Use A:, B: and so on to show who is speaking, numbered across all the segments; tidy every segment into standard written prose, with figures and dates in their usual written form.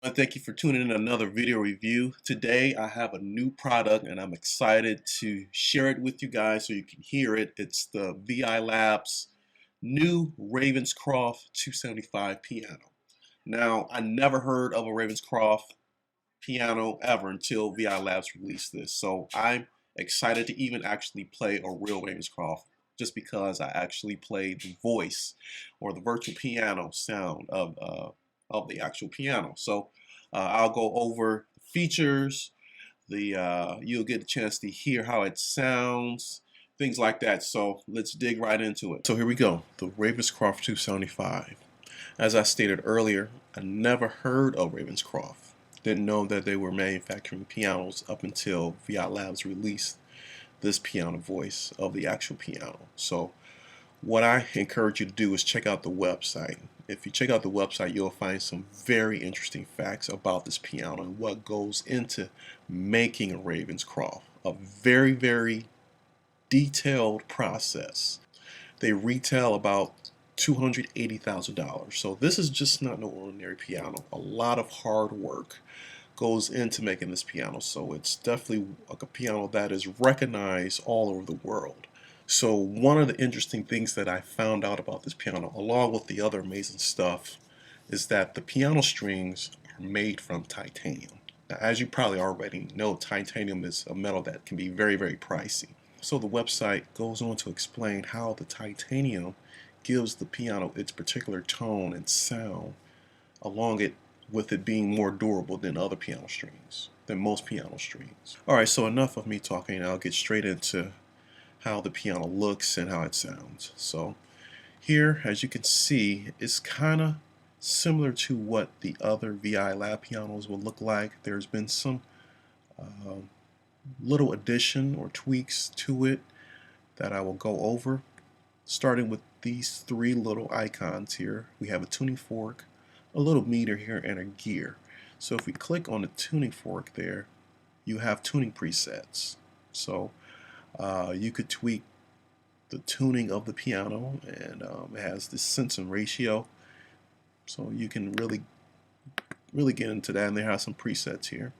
A: And thank you for tuning in to another video review. Today I have a new product and I'm excited to share it with you guys so you can hear it. It's the VI Labs new Ravenscroft 275 piano. Now, I never heard of a Ravenscroft piano ever until VI Labs released this. So I'm excited to even actually play a real Ravenscroft just because I actually play the voice or the virtual piano sound of the actual piano. So I'll go over the features, you'll get a chance to hear how it sounds, things like that. So let's dig right into it. So here we go, the Ravenscroft 275. As I stated earlier, I never heard of Ravenscroft. Didn't know that they were manufacturing pianos up until VI Labs released this piano voice of the actual piano. So what I encourage you to do is check out the website. If you check out the website, you'll find some very interesting facts about this piano and what goes into making a Ravenscroft. A very, very detailed process. They retail about $280,000. So this is just not no ordinary piano. A lot of hard work goes into making this piano. So it's definitely like a piano that is recognized all over the world. So one of the interesting things that I found out about this piano, along with the other amazing stuff, is that the piano strings are made from titanium. Now, as you probably already know, titanium is a metal that can be very, very pricey. So the website goes on to explain how the titanium gives the piano its particular tone and sound, along it with it being more durable than other piano strings, than most piano strings. Alright, so enough of me talking. I'll get straight into how the piano looks and how it sounds. So here, as you can see, it's kind of similar to what the other VI Lab pianos will look like. There's been some little addition or tweaks to it that I will go over, starting with these three little icons here. We have a tuning fork, a little meter here, and a gear. So if we click on the tuning fork there, you have tuning presets. So you could tweak the tuning of the piano, and it has this sense and ratio, so you can really get into that, and they have some presets here.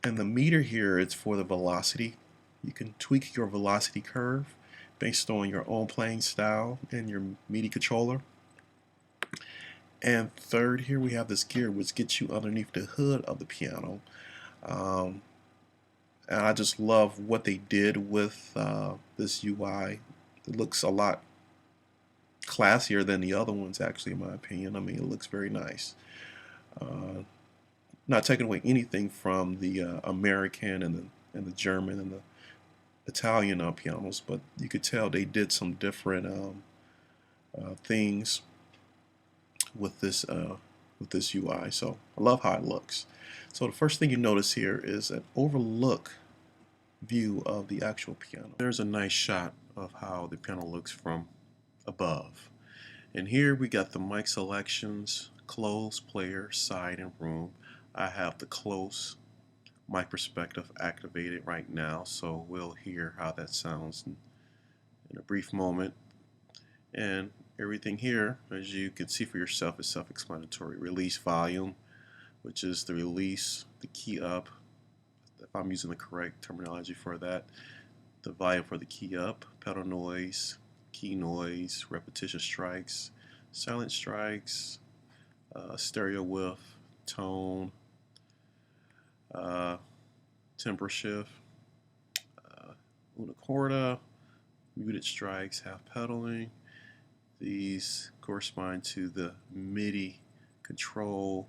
A: And the meter here is for the velocity. You can tweak your velocity curve based on your own playing style and your MIDI controller. And third, here we have this gear, which gets you underneath the hood of the piano. And I just love what they did with this UI. It looks a lot classier than the other ones, actually, in my opinion. I mean, it looks very nice. Not taking away anything from the American and the German and the Italian pianos, but you could tell they did some different things with this UI. So I love how it looks. So the first thing you notice here is an overlook view of the actual piano. There's a nice shot of how the piano looks from above. And here we got the mic selections, close, player, side, and room. I have the close mic perspective activated right now, so we'll hear how that sounds in a brief moment. And everything here, as you can see for yourself, is self-explanatory. Release volume, which is the release, the key up, if I'm using the correct terminology for that. The volume for the key up, pedal noise, key noise, repetition strikes, silent strikes, stereo width, tone, timbre shift, una corda, muted strikes, half pedaling. These correspond to the MIDI control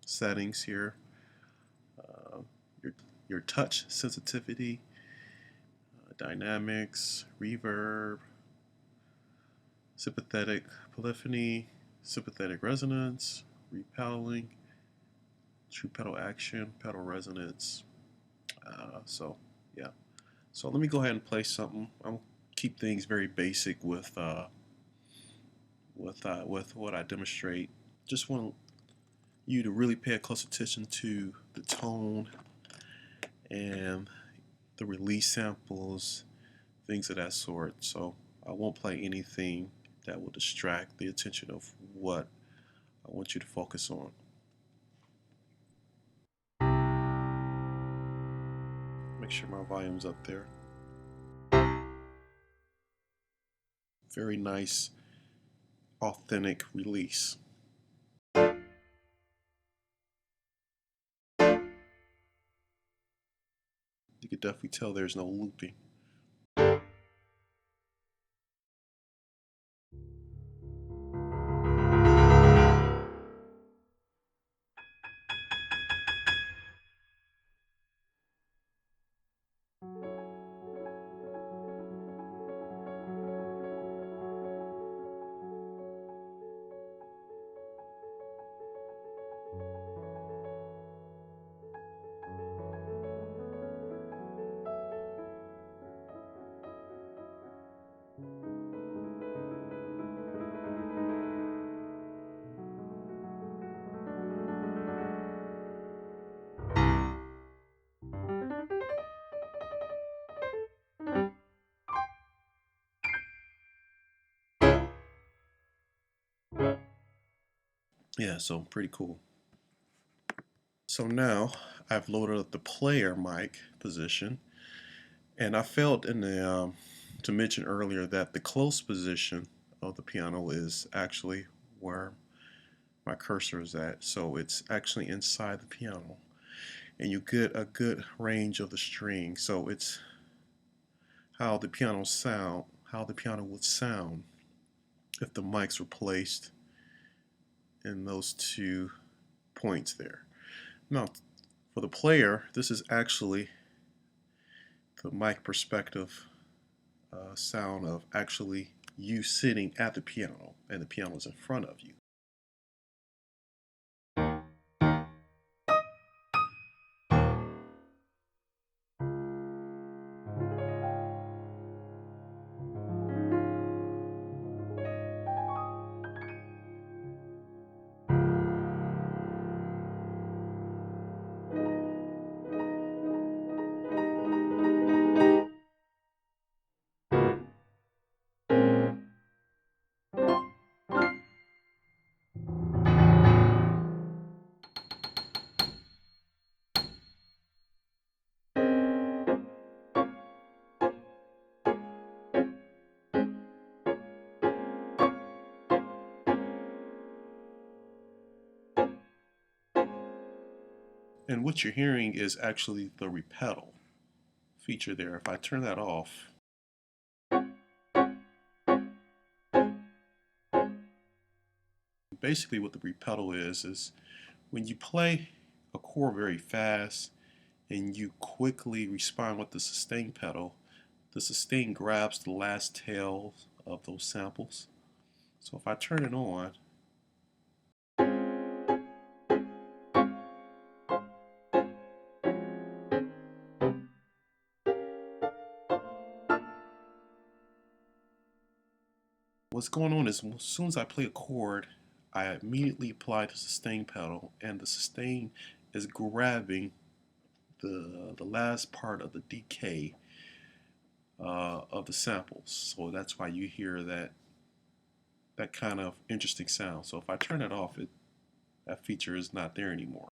A: settings here. Your touch sensitivity, dynamics, reverb, sympathetic polyphony, sympathetic resonance, repedaling, true pedal action, pedal resonance. So yeah. So let me go ahead and play something. I'll keep things very basic with what I demonstrate. Just want you to really pay close attention to the tone and the release samples, things of that sort. So I won't play anything that will distract the attention of what I want you to focus on. Make sure my volume's up there. Very nice, authentic release. You could definitely tell there's no looping. Yeah, so pretty cool. So now I've loaded up the player mic position, and I failed in the to mention earlier that the close position of the piano is actually where my cursor is at. So it's actually inside the piano, and you get a good range of the string. So it's how the piano would sound if the mics were placed in those 2 points there. Now, for the player, this is actually the mic perspective sound of actually you sitting at the piano and the piano is in front of you. And what you're hearing is actually the repedal feature there. If I turn that off, basically what the repedal is when you play a chord very fast and you quickly respond with the sustain pedal, the sustain grabs the last tail of those samples. So if I turn it on, what's going on is as soon as I play a chord, I immediately apply the sustain pedal, and the sustain is grabbing the last part of the decay of the samples. So that's why you hear that kind of interesting sound. So if I turn it off, that feature is not there anymore.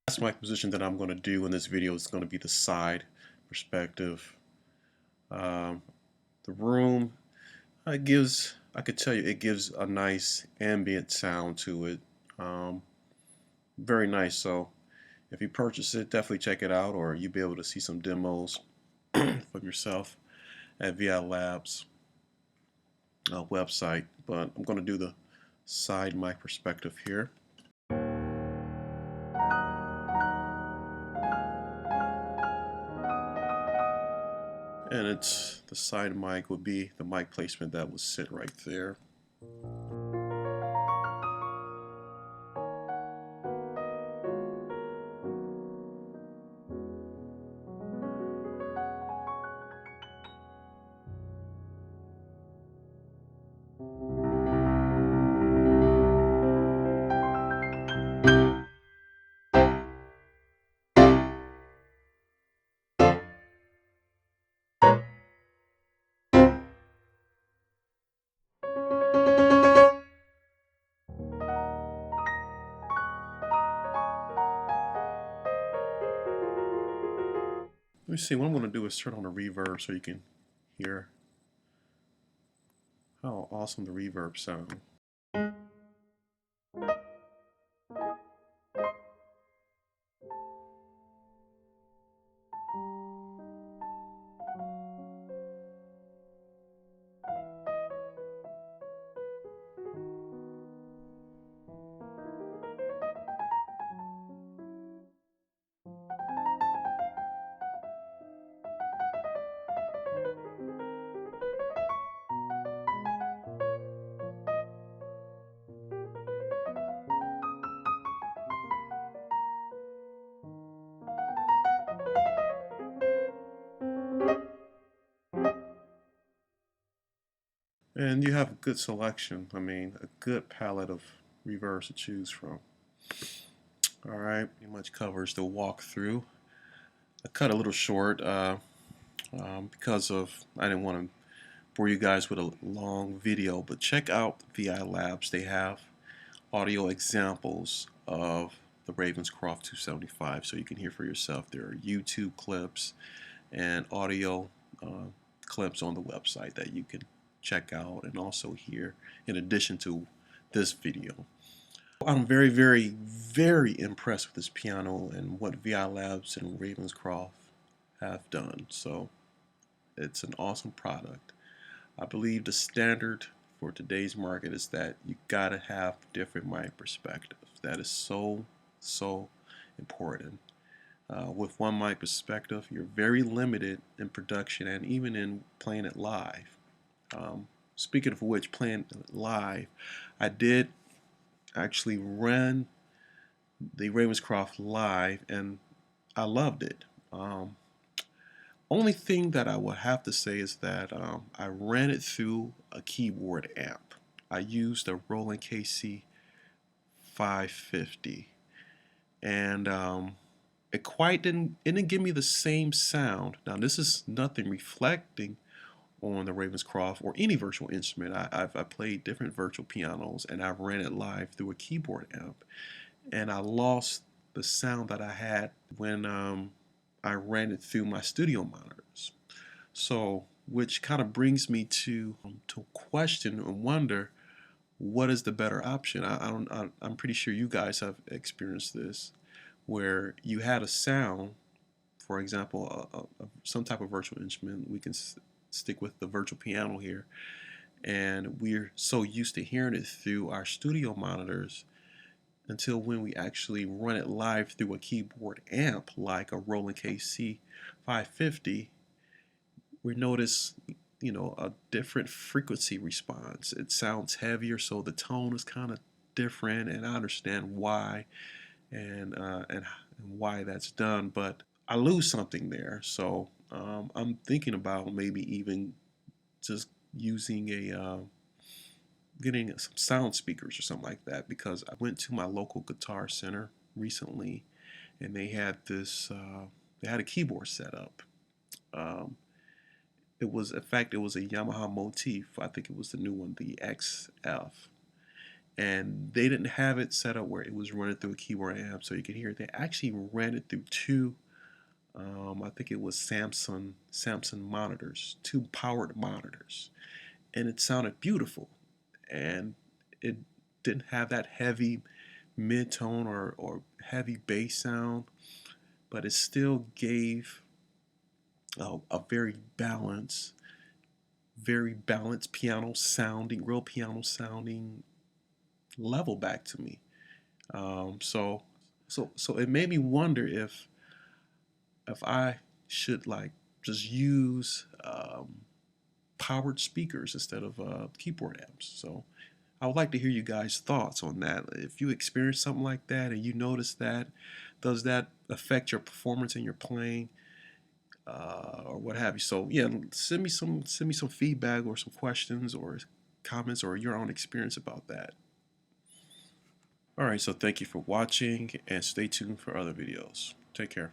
A: Last mic position that I'm going to do in this video is going to be the side perspective. The room, I could tell you, it gives a nice ambient sound to it. Very nice. So if you purchase it, definitely check it out, or you'll be able to see some demos for yourself at VI Labs website. But I'm going to do the side mic perspective here. And it's the side mic would be the mic placement that was sit right there. Let me see, what I'm going to do is turn on the reverb so you can hear how awesome the reverb sounds. And you have a good selection, I mean, a good palette of reverbs to choose from. All right, pretty much covers the walkthrough. I cut a little short because of I didn't want to bore you guys with a long video, but check out VI Labs. They have audio examples of the Ravenscroft 275 so you can hear for yourself. There are YouTube clips and audio clips on the website that you can check out and also hear in addition to this video. I'm very, very, very impressed with this piano and what VI Labs and Ravenscroft have done. So it's an awesome product. I believe the standard for today's market is that you gotta have different mic perspectives. That is so, so important. With one mic perspective, you're very limited in production and even in playing it live. Speaking of which, playing live, I did actually run the Ravenscroft live and I loved it. Only thing that I would have to say is that I ran it through a keyboard amp. I used a Roland KC 550 and it quite didn't give me the same sound. Now this is nothing reflecting on the Ravenscroft or any virtual instrument. I played different virtual pianos and I ran it live through a keyboard amp and I lost the sound that I had when I ran it through my studio monitors. So which kind of brings me to question and wonder, what is the better option? I'm pretty sure you guys have experienced this where you had a sound, for example, some type of virtual instrument. We can stick with the virtual piano here, and we're so used to hearing it through our studio monitors until when we actually run it live through a keyboard amp like a Roland KC 550, we notice, you know, a different frequency response. It sounds heavier, so the tone is kind of different, and I understand why and why that's done, but I lose something there. So I'm thinking about maybe even just using getting some sound speakers or something like that, because I went to my local guitar center recently and they had this they had a keyboard set up. Um, it was, in fact, it was a Yamaha motif. I think it was the new one, the XF, and they didn't have it set up where it was running through a keyboard amp so you could hear it. They actually ran it through two I think it was Samsung monitors, two powered monitors, and it sounded beautiful, and it didn't have that heavy mid-tone or heavy bass sound, but it still gave a very balanced piano sounding, real piano sounding level back to me. So it made me wonder if I should like just use powered speakers instead of keyboard amps. So I would like to hear you guys' thoughts on that. If you experience something like that and you notice that, does that affect your performance in your playing, or what have you? So yeah, send me some feedback or some questions or comments or your own experience about that. All right, so thank you for watching and stay tuned for other videos. Take care.